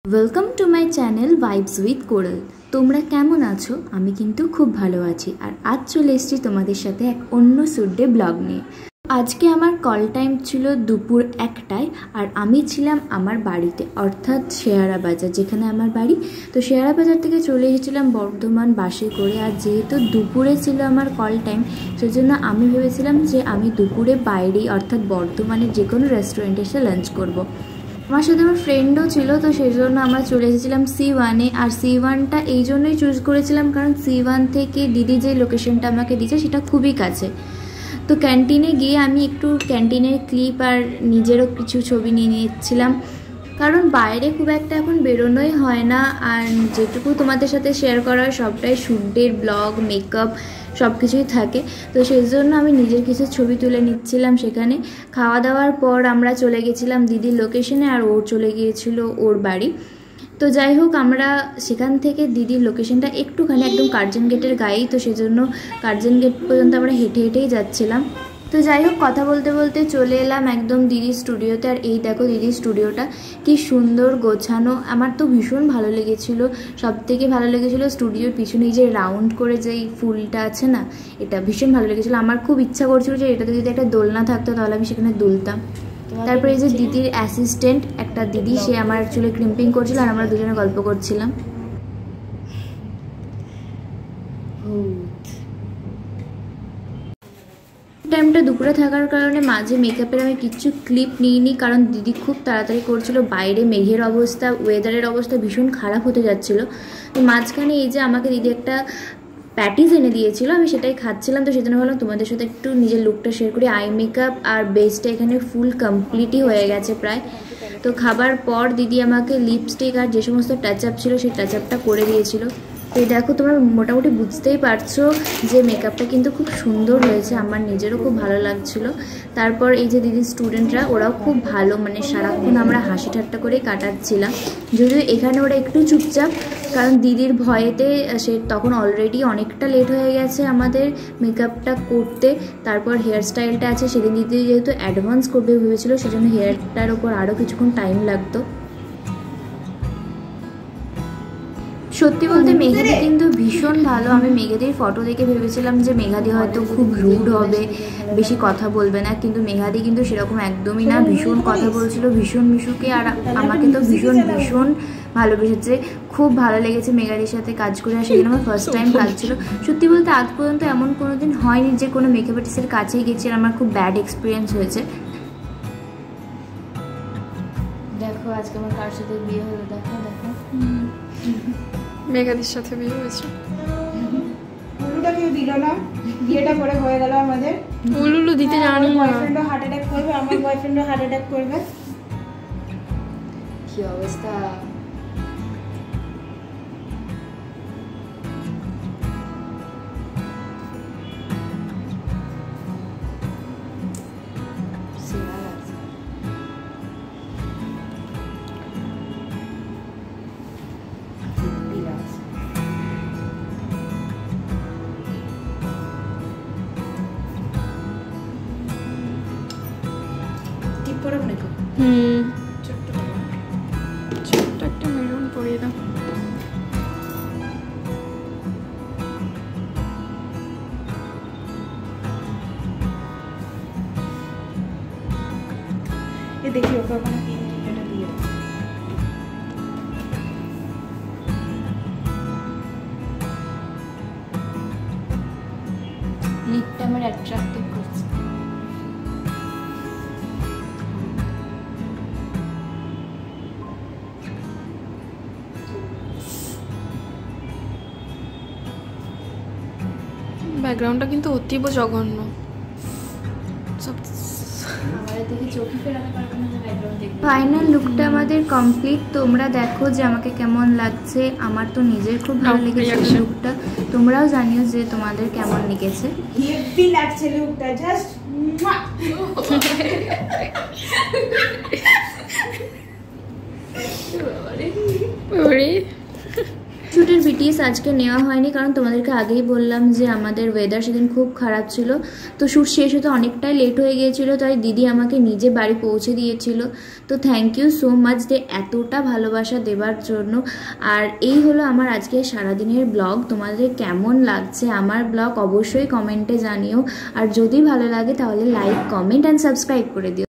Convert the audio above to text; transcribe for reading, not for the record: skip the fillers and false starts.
Welcome to my channel vibes with coral. তোমরা কেমন আছো? আমি কিন্তু খুব ভালো আছি। আর আজ চলে এসেছি তোমাদের সাথে এক অন্য সুডে ব্লগ নিয়ে। আজকে আমার কল টাইম ছিল দুপুর 1টায়, আর আমি ছিলাম আমার বাড়িতে, অর্থাৎ শেয়ারা বাজার, যেখানে আমার বাড়ি। তো শেয়ারা বাজার থেকে চলে এসেছিলাম বর্ধমান বাসে করে। আর যেহেতু দুপুরে ছিল আমার কল টাইম, সেজন্য আমি ভেবেছিলাম যে আমি দুপুরে বাইরেই, অর্থাৎ বর্ধমানের যে কোনো রেস্টুরেন্টে এসে লাঞ্চ করব। আমার সাথে আমার ফ্রেন্ডও ছিল, তো সেই জন্য আমরা চলে এসেছিলাম C1-এ। আর C1টা এই জন্যই চুজ করেছিলাম কারণ C1 থেকে দিদি যে লোকেশনটা আমাকে দিয়েছে সেটা খুবই কাছে। তো ক্যান্টিনে গিয়ে আমি একটু ক্যান্টিনের ক্লিপ আর নিজেরও কিছু ছবি নিয়ে নিয়েছিলাম, কারণ বাইরে খুব একটা এখন বেরোনোই হয় না। আর যেটুকু তোমাদের সাথে শেয়ার করা হয় সবটাই শ্যুটের ব্লগ, মেকআপ সব কিছুই থাকে। তো সেই জন্য আমি নিজের কিছু ছবি তুলে নিচ্ছিলাম সেখানে। খাওয়া দাওয়ার পর আমরা চলে গেছিলাম দিদির লোকেশনে, আর ও চলে গিয়েছিল ওর বাড়ি। তো যাই হোক, আমরা সেখান থেকে দিদির লোকেশনটা একটুখানি একদম কার্জন গেটের গায়েই, তো সেজন্য কার্জন গেট পর্যন্ত আমরা হেঁটে হেঁটেই যাচ্ছিলাম। তো যাই হোক, কথা বলতে বলতে চলে এলাম একদম দিদির স্টুডিওতে। আর এই দেখো দিদির স্টুডিওটা কি সুন্দর গোছানো, আমার তো ভীষণ ভালো লেগেছিলো। সব থেকে ভালো লেগেছিলো স্টুডিওর পিছনে যে রাউন্ড করে যেই ফুলটা আছে না, এটা ভীষণ ভালো লেগেছিলো। আমার খুব ইচ্ছা করছিল যে এটাতে যদি একটা দোলনা থাকতো তাহলে আমি সেখানে দুলতাম। তারপরে এই যে দিদির অ্যাসিস্ট্যান্ট একটা দিদি, সে আমার চুলে ক্রিম্পিং করছিল আর আমরা দুজনে গল্প করছিলাম। টাইমটা দুপুরে থাকার কারণে মাঝে মেকআপের আমি কিচ্ছু ক্লিপ নিইনি, কারণ দিদি খুব তাড়াতাড়ি করছিল। বাইরে মেঘের অবস্থা, ওয়েদারের অবস্থা ভীষণ খারাপ হতে যাচ্ছিলো। তো মাঝখানে এই যে আমাকে দিদি একটা প্যাটিস এনে দিয়েছিল, আমি সেটাই খাচ্ছিলাম। তো সেজন্য ভাবলাম তোমাদের সাথে একটু নিজের লুকটা শেয়ার করি। আই মেকআপ আর বেসটা এখানে ফুল কমপ্লিটই হয়ে গেছে প্রায়। তো খাবার পর দিদি আমাকে লিপস্টিক আর যে সমস্ত টাচ আপ ছিল সেই টাচ আপটা করে দিয়েছিল। তো দেখো, তোমরা মোটামুটি বুঝতেই পারছো যে মেকআপটা কিন্তু খুব সুন্দর হয়েছে, আমার নিজেরও খুব ভালো লাগছিল। তারপর এই যে দিদির স্টুডেন্টরা, ওরাও খুব ভালো, মানে সারাক্ষণ আমরা হাসি ঠাট্টা করে কাটাচ্ছিলাম। যদিও এখানে ওরা একটু চুপচাপ, কারণ দিদির ভয়েতে সে তখন অলরেডি অনেকটা লেট হয়ে গেছে আমাদের মেকআপটা করতে। তারপর হেয়ার স্টাইলটা আছে, সেদিন দিদি যেহেতু অ্যাডভান্স করবে ভেবেছিল, সেজন্য হেয়ারটার ওপর আরও কিছুক্ষণ টাইম লাগতো। সত্যি বলতে মেঘাদি কিন্তু ভীষণ ভালো। আমি মেঘাদির ফটো দেখে ভেবেছিলাম যে মেঘাদি হয়তো খুব রুড হবে, বেশি কথা বলবে না, কিন্তু মেঘাদি কিন্তু সেরকম একদমই না। ভীষণ কথা বলছিল, ভীষণ মিশুকে, আর আমাকে তো ভীষণ ভীষণ ভালোবেসেছে। খুব ভালো লেগেছে মেঘাদির সাথে কাজ করে। আর সেদিন আমার ফার্স্ট টাইম কাজ ছিল। সত্যি বলতে আজ পর্যন্ত এমন কোনো দিন হয়নি যে কোনো মেকআপ আর্টিস্টের কাছেই গেছি আর আমার খুব ব্যাড এক্সপিরিয়েন্স হয়েছে। দেখো আজকে আমার কার সাথে বিয়ে হলো, দেখো দেখো, মেঘাদির সাথে বিয়ে হয়েছে। উলুটা কেউ দিল না, বিয়েটা করে হয়ে গেল আমাদের। উলুলু দিতে জানি না। বয়ফ্রেন্ডও হার্ট অ্যাটাক করবে, আমার বয়ফ্রেন্ডও হার্ট অ্যাটাক করবে। কি অবস্থা! ছোট্ট একটা মেরুন পরিয়ে দাও। এ দেখি ওকে ওখানে এটা দিয়ে দাও। লিপটা আমার অ্যাট্রাক্টিভ করছে। ব্যাকগ্রাউন্ডটা কিন্তু অতীব জঘন্য। ফাইনাল লুকটা আমাদের কমপ্লিট। তোমরা দেখো যে আমাকে কেমন লাগছে। আমার তো নিজের খুব ভালো লেগেছে লুকটা, তোমরাও জানিও যে তোমাদের কেমন লেগেছে। হেভি লাগছে লুকটা, জাস্ট শ্যুটের বিটিএস আজকে নেওয়া হয়নি, কারণ তোমাদেরকে আগেই বললাম যে আমাদের ওয়েদার সেদিন খুব খারাপ ছিল, তো শ্যুট শেষ হতে অনেকটাই লেট হয়ে গিয়েছিল, তাই দিদি আমাকে নিজে বাড়ি পৌঁছে দিয়েছিল। তো থ্যাংক ইউ সো মাচ যে এতটা ভালোবাসা দেওয়ার জন্য। আর এই হলো আমার আজকে সারাদিনের ব্লগ। তোমাদের কেমন লাগছে আমার ব্লগ অবশ্যই কমেন্টে জানিও, আর যদি ভালো লাগে তাহলে লাইক, কমেন্ট অ্যান্ড সাবস্ক্রাইব করে দিও।